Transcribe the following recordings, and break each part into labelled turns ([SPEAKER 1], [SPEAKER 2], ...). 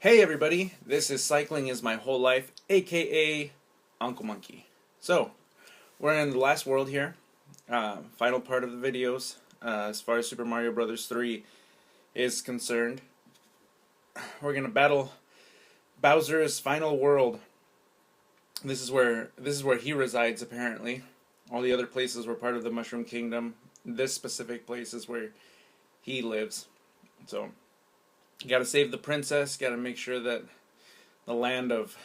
[SPEAKER 1] Hey everybody, this is Cycling is My Whole Life, aka Uncle Monkey. So, we're in the last world here, final part of the videos, as far as Super Mario Bros. 3 is concerned. We're gonna battle Bowser's final world. This is where he resides apparently. All the other places were part of the Mushroom Kingdom. This specific place is where he lives. So, you gotta save the princess, gotta make sure that the land of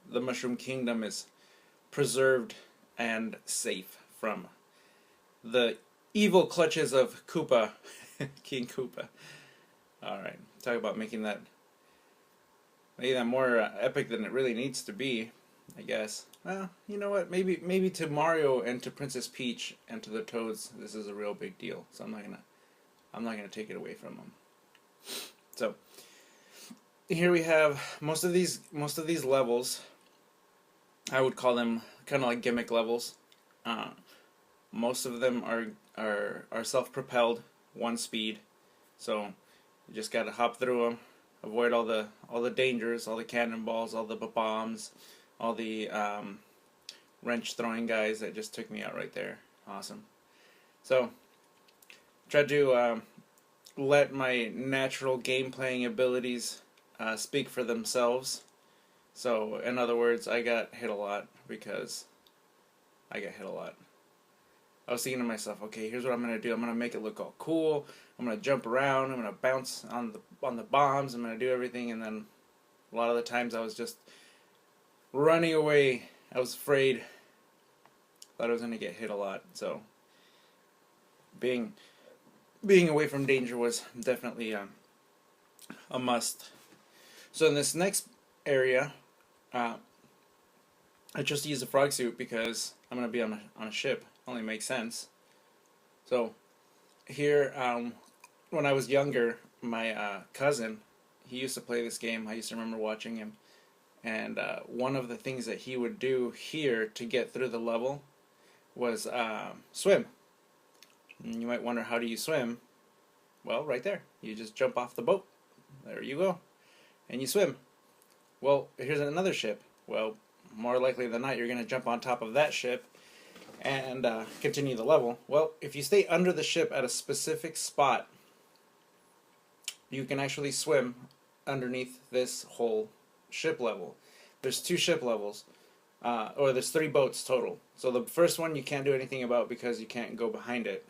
[SPEAKER 1] the Mushroom Kingdom is preserved and safe from the evil clutches of Koopa, King Koopa. Alright, talk about making that more epic than it really needs to be, I guess. Well, you know what, maybe to Mario and to Princess Peach and to the Toads, this is a real big deal, so I'm not gonna take it away from them. So here we have most of these levels. I would call them kind of like gimmick levels. Most of them are self-propelled, one speed. So you just gotta hop through them, avoid all the dangers, all the cannonballs, all the bombs, all the wrench throwing guys that just took me out right there. Awesome. So try to let my natural game playing abilities speak for themselves. So, in other words, I got hit a lot because I got hit a lot. I was thinking to myself, okay, here's what I'm gonna do. I'm gonna make it look all cool. I'm gonna jump around. I'm gonna bounce on the bombs. I'm gonna do everything, and then a lot of the times I was just running away. I was afraid. Thought I was gonna get hit a lot. So, being away from danger was definitely a must. So in this next area, I just use a frog suit because I'm going to be on a ship. Only makes sense. So here, when I was younger, my cousin, he used to play this game. I used to remember watching him. And one of the things that he would do here to get through the level was swim. And you might wonder, how do you swim? Well, right there. You just jump off the boat. There you go. And you swim. Well, here's another ship. Well, more likely than not, you're going to jump on top of that ship and continue the level. Well, if you stay under the ship at a specific spot, you can actually swim underneath this whole ship level. There's 2 ship levels, or there's 3 boats total. So the first one you can't do anything about because you can't go behind it.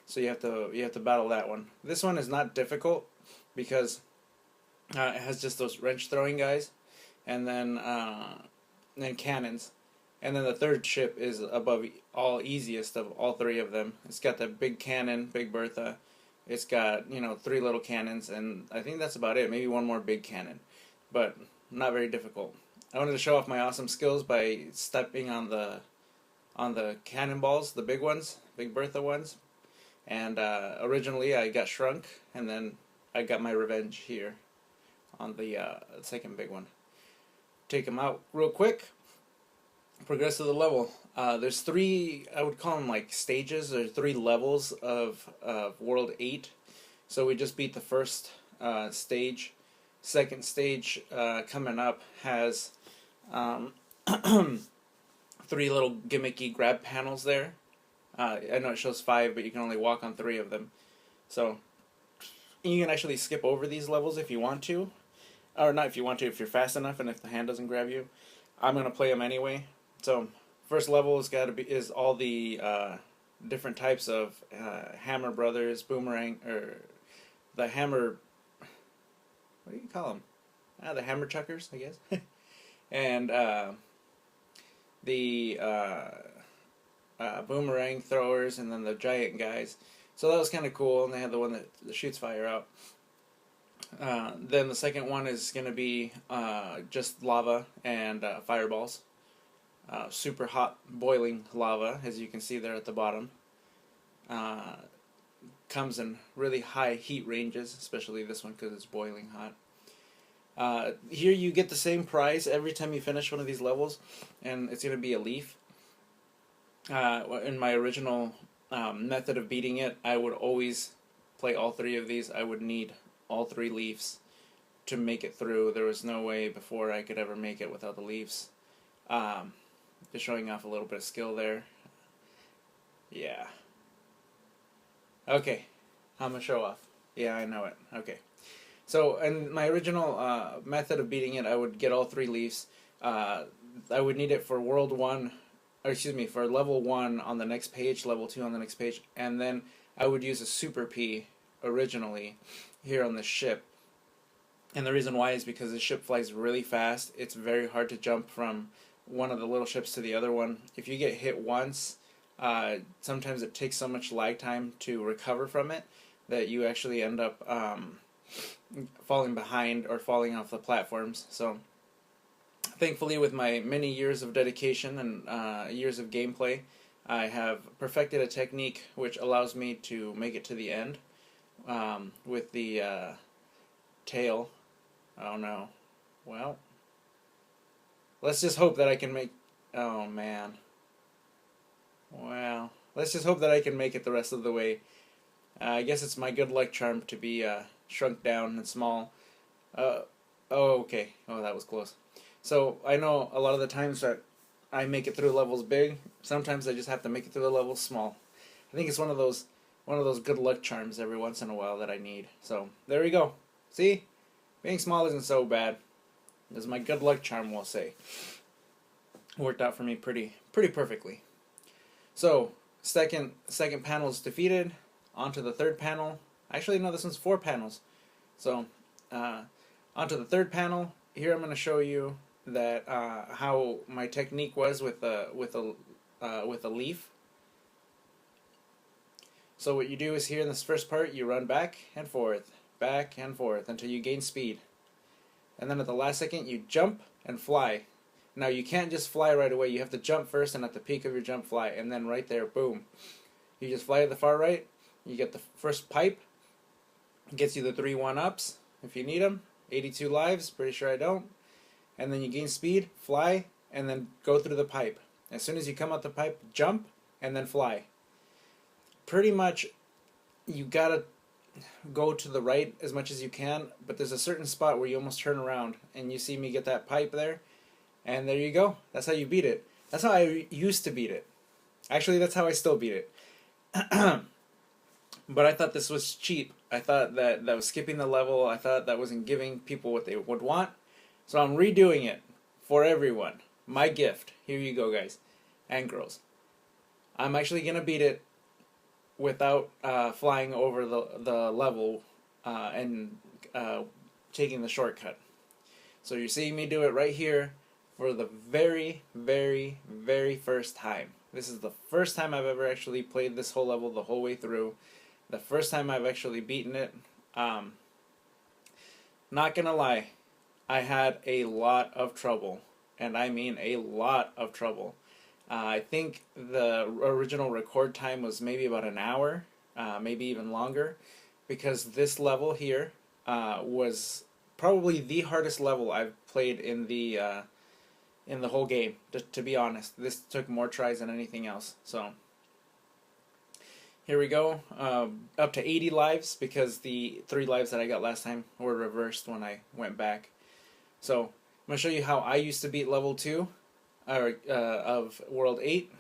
[SPEAKER 1] So you have to battle that one. This one is not difficult because it has just those wrench throwing guys, and then cannons, and then the third ship is above all easiest of all 3 of them. It's got the big cannon, Big Bertha. It's got 3 little cannons, and I think that's about it. Maybe one more big cannon, but not very difficult. I wanted to show off my awesome skills by stepping on the cannonballs, the big ones, Big Bertha ones. And originally I got shrunk, and then I got my revenge here on the second big one. Take them out real quick. Progress to the level. There's 3, I would call them like stages, or 3 levels of World 8. So we just beat the first stage. Second stage coming up has 3 little gimmicky grab panels there. I know it shows 5, but you can only walk on 3 of them. So you can actually skip over these levels if you want to. Or not if you want to, if you're fast enough and if the hand doesn't grab you. I'm going to play them anyway. So first level is all the different types of Hammer Brothers, Boomerang, or the Hammer... What do you call them? The Hammer Chuckers, I guess. And the... boomerang throwers, and then the giant guys. So that was kind of cool, and they had the one that shoots fire out. Then the second one is going to be just lava and fireballs. Super hot boiling lava, as you can see there at the bottom. Comes in really high heat ranges, especially this one because it's boiling hot. Here you get the same prize every time you finish one of these levels, and it's going to be a leaf. In my original method of beating it, I would always play all 3 of these. I would need all 3 leaves to make it through. There was no way before I could ever make it without the leaves. Just showing off a little bit of skill there. Yeah. Okay. I'm a show off. Yeah, I know it. Okay. So, in my original method of beating it, I would get all 3 leaves. I would need it for World 1, or excuse me, for Level 1 on the next page, Level 2 on the next page, and then I would use a Super P originally here on the ship. And the reason why is because the ship flies really fast. It's very hard to jump from one of the little ships to the other one. If you get hit once, sometimes it takes so much lag time to recover from it that you actually end up falling behind or falling off the platforms. So thankfully, with my many years of dedication and years of gameplay, I have perfected a technique which allows me to make it to the end with the tail. Oh no. Well, let's just hope that I can make... Oh man. Well, let's just hope that I can make it the rest of the way. I guess it's my good luck charm to be shrunk down and small. Oh, okay. Oh, that was close. So, I know a lot of the times that I make it through levels big, sometimes I just have to make it through the levels small. I think it's one of those good luck charms every once in a while that I need. So, there we go. See? Being small isn't so bad. As my good luck charm will say. Worked out for me pretty perfectly. So, second panel is defeated. On to the third panel. Actually, no, this one's 4 panels. So, onto the third panel. Here I'm going to show you that how my technique was with a leaf. So what you do is here in this first part, you run back and forth until you gain speed. And then at the last second, you jump and fly. Now you can't just fly right away. You have to jump first, and at the peak of your jump, fly. And then right there, boom. You just fly to the far right. You get the first pipe. It gets you the 3 1-ups if you need them. 82 lives. Pretty sure I don't. And then you gain speed, fly, and then go through the pipe. As soon as you come out the pipe, jump, and then fly. Pretty much, you gotta go to the right as much as you can, but there's a certain spot where you almost turn around, and you see me get that pipe there, and there you go. That's how you beat it. That's how I used to beat it. Actually, that's how I still beat it. But I thought this was cheap. I thought that was skipping the level. I thought that wasn't giving people what they would want. So I'm redoing it for everyone. My gift. Here you go, guys. And girls. I'm actually going to beat it without flying over the level and taking the shortcut. So you're seeing me do it right here for the very, very, very first time. This is the first time I've ever actually played this whole level the whole way through. The first time I've actually beaten it. Not gonna lie, I had a lot of trouble, and I mean a lot of trouble. I think the original record time was maybe about an hour, maybe even longer, because this level here was probably the hardest level I've played in the whole game. To be honest, this took more tries than anything else. So here we go, up to 80 lives, because the 3 lives that I got last time were reversed when I went back. So I'm going to show you how I used to beat level 2 of World 8.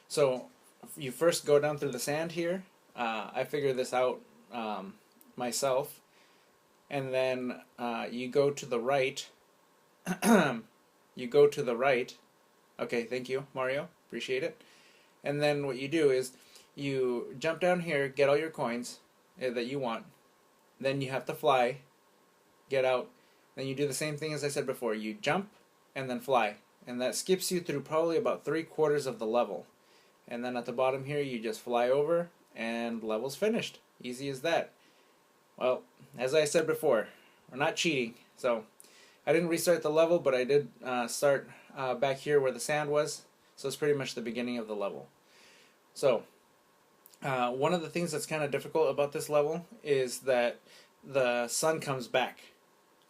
[SPEAKER 1] So you first go down through the sand here. I figured this out myself. And then you go to the right. You go to the right. Okay, thank you, Mario. Appreciate it. And then what you do is you jump down here, get all your coins that you want. Then you have to fly, get out. Then you do the same thing as I said before. You jump and then fly. And that skips you through probably about 3/4 of the level. And then at the bottom here, you just fly over and level's finished. Easy as that. Well, as I said before, we're not cheating. So I didn't restart the level, but I did start back here where the sand was. So it's pretty much the beginning of the level. So one of the things that's kind of difficult about this level is that the sun comes back.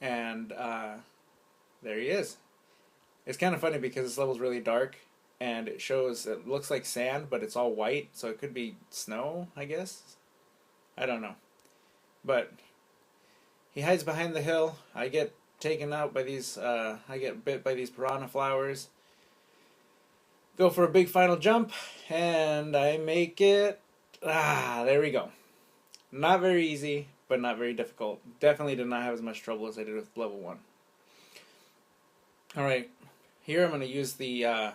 [SPEAKER 1] And there he is. It's kind of funny because this level's really dark, and it looks like sand, but it's all white, so it could be snow, I guess. I don't know. But he hides behind the hill. I get taken out by these, I get bit by these piranha flowers. Go for a big final jump, and I make it. There we go. Not very easy, but not very difficult. Definitely did not have as much trouble as I did with level 1. Alright, here I'm going to use the,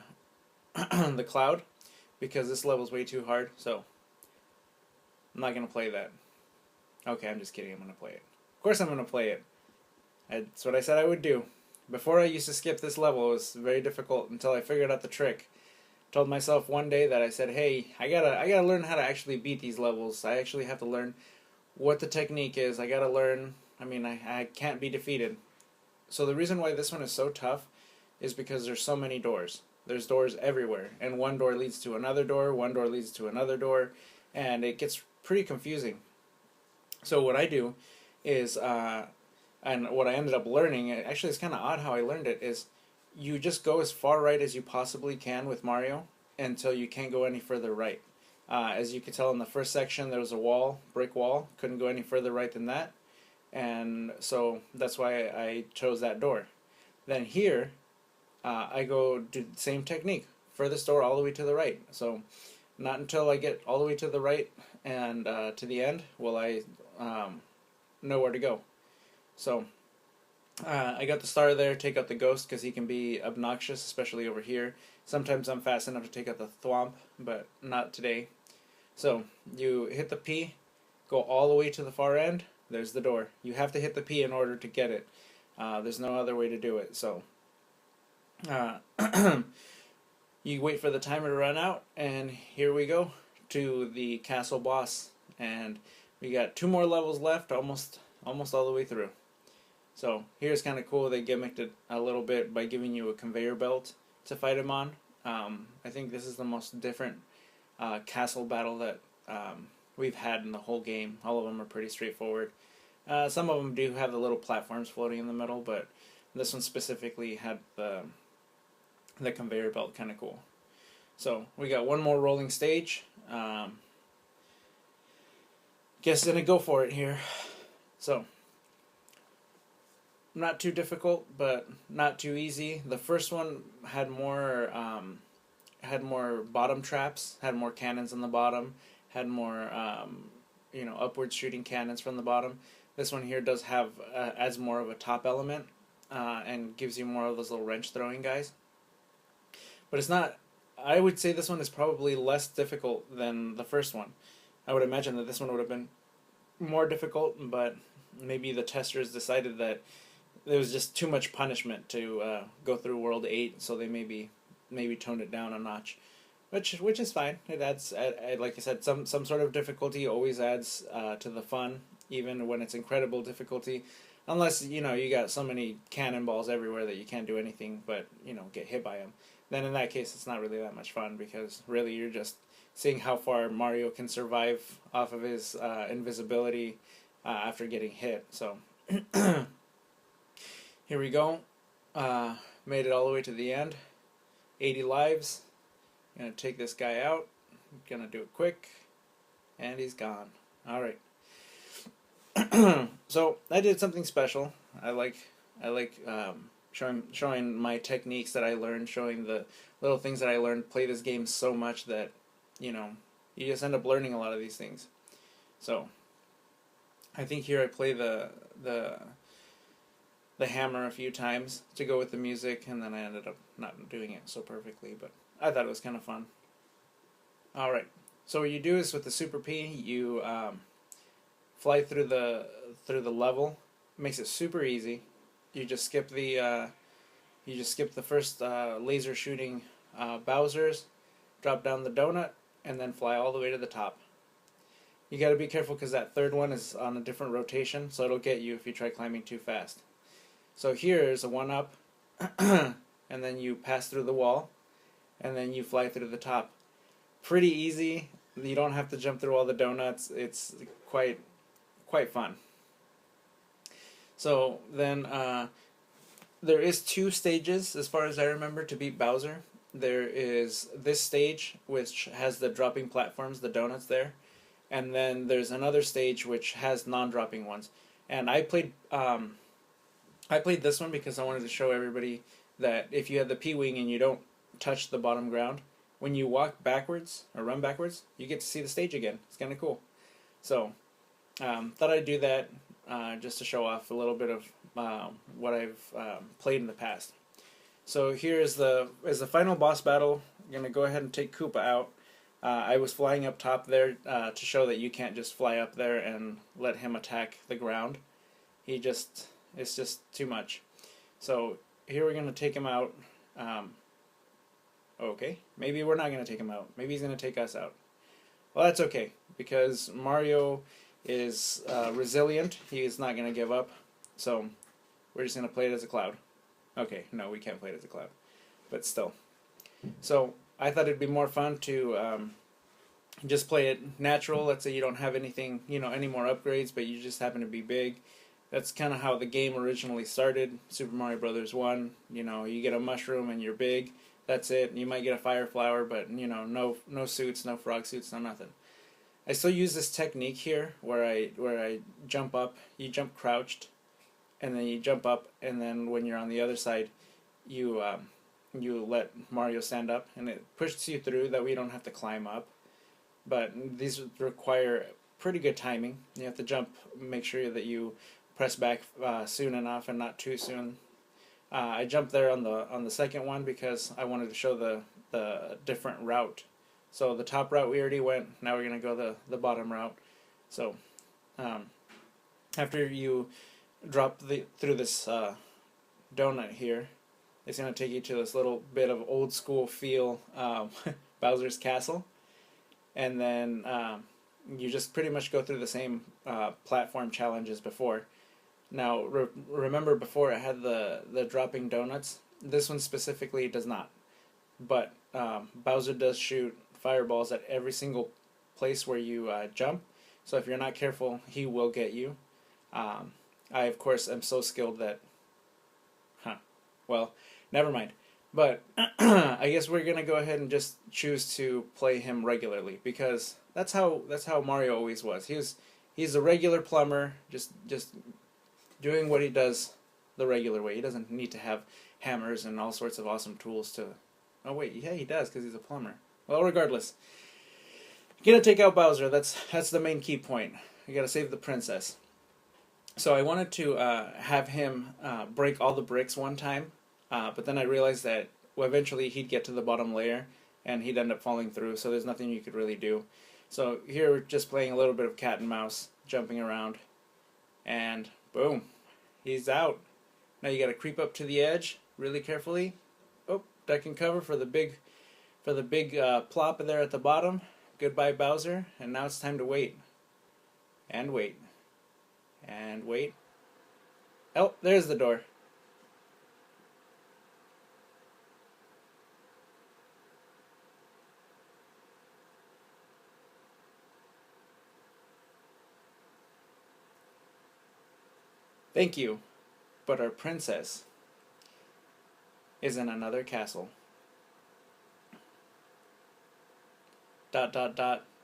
[SPEAKER 1] the cloud, because this level is way too hard, so I'm not going to play that. Okay, I'm just kidding, I'm going to play it. Of course I'm going to play it. That's what I said I would do. Before I used to skip this level, it was very difficult until I figured out the trick. Told myself one day that I said, hey, I gotta learn how to actually beat these levels. I actually have to learn what the technique is. I gotta learn, I can't be defeated. So the reason why this one is so tough is because there's so many doors. There's doors everywhere, and one door leads to another door, one door leads to another door, and it gets pretty confusing. So what I do is, and what I ended up learning, actually it's kind of odd how I learned it, is you just go as far right as you possibly can with Mario until you can't go any further right. As you can tell in the first section, there was a wall, brick wall, couldn't go any further right than that, and so that's why I chose that door. Then here, I go do the same technique, furthest door all the way to the right. So not until I get all the way to the right and to the end will I know where to go. So I got the star there, take out the ghost because he can be obnoxious, especially over here. Sometimes I'm fast enough to take out the thwomp, but not today. So you hit the P, go all the way to the far end, there's the door. You have to hit the P in order to get it. There's no other way to do it. So you wait for the timer to run out, and here we go to the castle boss. And we got 2 more levels left, almost all the way through. So here's kind of cool. They gimmicked it a little bit by giving you a conveyor belt to fight him on. I think this is the most different castle battle that we've had in the whole game. All of them are pretty straightforward. Some of them do have the little platforms floating in the middle, but this one specifically had the conveyor belt, kind of cool. So we got one more rolling stage. Guess gonna go for it here. So not too difficult, but not too easy. The first one had more bottom traps, had more cannons on the bottom, had more upward shooting cannons from the bottom. This one here does have adds more of a top element and gives you more of those little wrench throwing guys. But it's not. I would say this one is probably less difficult than the first one. I would imagine that this one would have been more difficult, but maybe the testers decided that there was just too much punishment to go through World 8, so they maybe toned it down a notch, which is fine. It adds, like I said, some sort of difficulty always adds to the fun, even when it's incredible difficulty. Unless you got so many cannonballs everywhere that you can't do anything but get hit by them. Then in that case, it's not really that much fun, because really you're just seeing how far Mario can survive off of his invisibility after getting hit. So here we go. Made it all the way to the end. 80 lives. Gonna take this guy out. Gonna do it quick, and he's gone. All right. So I did something special. I like showing my techniques that I learned, showing the little things that I learned. Play this game so much that you just end up learning a lot of these things. So I think here I play the hammer a few times to go with the music, and then I ended up not doing it so perfectly, but I thought it was kind of fun. Alright, so what you do is with the Super P, you fly through the level. It makes it super easy. You just skip the first laser shooting Bowsers, drop down the donut, and then fly all the way to the top. You got to be careful because that third one is on a different rotation, so it'll get you if you try climbing too fast. So here's a 1-up, and then you pass through the wall, and then you fly through the top. Pretty easy. You don't have to jump through all the donuts. It's quite fun. So then there is 2 stages, as far as I remember, to beat Bowser. There is this stage, which has the dropping platforms, the donuts there, and then there's another stage which has non-dropping ones. And I played this one because I wanted to show everybody that if you have the P-wing and you don't touch the bottom ground, when you walk backwards or run backwards, you get to see the stage again. It's kind of cool. So, thought I'd do that just to show off a little bit of what I've played in the past. So here is the final boss battle. I'm going to go ahead and take Koopa out. I was flying up top there to show that you can't just fly up there and let him attack the ground. It's just too much. So here we're going to take him out. Okay, maybe we're not going to take him out. Maybe he's going to take us out. Well, that's okay, because Mario is resilient. He is not going to give up. So we're just going to play it as a cloud. Okay, no, we can't play it as a cloud. But still. So I thought it'd be more fun to just play it natural. Let's say you don't have anything, any more upgrades, but you just happen to be big. That's kind of how the game originally started. Super Mario Brothers 1, you get a mushroom and you're big. That's it. You might get a fire flower, but no suits, no frog suits, no nothing. I still use this technique here where I jump up. You jump crouched, and then you jump up, and then when you're on the other side, you let Mario stand up, and it pushes you through. That way you don't have to climb up. But these require pretty good timing. You have to jump, make sure that you press back soon enough and not too soon. I jumped there on the second one because I wanted to show the different route. So the top route we already went. Now we're going to go the bottom route. So after you drop through this donut here, it's going to take you to this little bit of old school feel Bowser's Castle. And then you just pretty much go through the same platform challenge as before. Now, remember before it had the dropping donuts? This one specifically does not. But Bowser does shoot fireballs at every single place where you jump. So if you're not careful, he will get you. I, of course, am so skilled that... well, never mind. But I guess we're going to go ahead and just choose to play him regularly. Because that's how Mario always was. He's a regular plumber, just doing what he does the regular way. He doesn't need to have hammers and all sorts of awesome tools to... Oh wait, yeah, he does because he's a plumber. Well, regardless, gonna take out Bowser. That's the main key point. You gotta save the princess. So I wanted to have him break all the bricks one time, but then I realized that eventually he'd get to the bottom layer and he'd end up falling through. So there's nothing you could really do. So here we're just playing a little bit of cat and mouse, jumping around, and boom, he's out. Now you got to creep up to the edge really carefully. Oh, duck and cover for the big plop there at the bottom. Goodbye, Bowser. And now it's time to wait. And wait. And wait. Oh, there's the door. Thank you, but our princess is in another castle. ...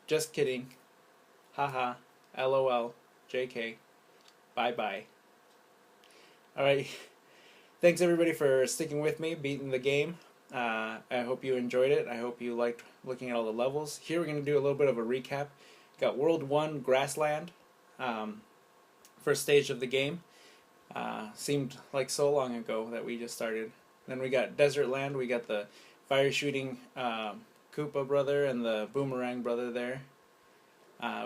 [SPEAKER 1] Just kidding. Haha. LOL. JK. Bye bye. Alright. Thanks everybody for sticking with me, beating the game. I hope you enjoyed it. I hope you liked looking at all the levels. Here we're going to do a little bit of a recap. Got World 1 Grassland. First stage of the game. Seemed like so long ago that we just started. Then we got Desert Land. We got the fire shooting Koopa brother and the Boomerang brother there.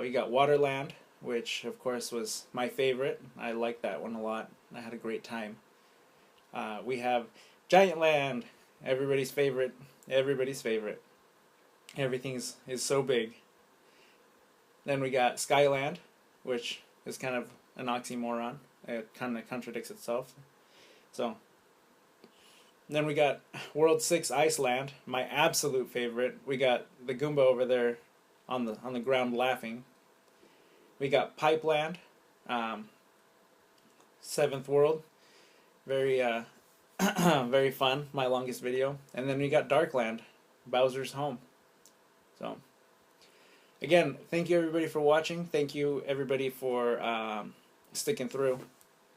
[SPEAKER 1] We got Waterland, which of course was my favorite. I liked that one a lot. I had a great time. We have Giant Land, everybody's favorite. Everybody's favorite. Everything is so big. Then we got Skyland, which is kind of an oxymoron. It kind of contradicts itself. So then we got World 6 Iceland, my absolute favorite. We got the Goomba over there on the ground laughing. We got Pipeland, 7th World, very very fun. My longest video. And then we got Darkland, Bowser's home. So again, thank you everybody for watching. Thank you everybody for sticking through.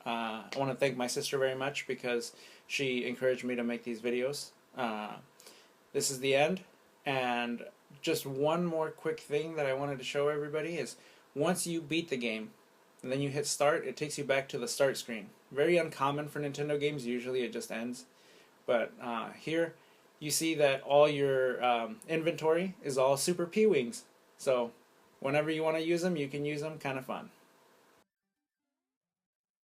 [SPEAKER 1] I want to thank my sister very much because she encouraged me to make these videos. This is the end, and just one more quick thing that I wanted to show everybody is once you beat the game and then you hit start, it takes you back to the start screen. Very uncommon for Nintendo games. Usually it just ends. But here you see that all your inventory is all Super P-Wings. So whenever you want to use them, you can use them. Kind of fun.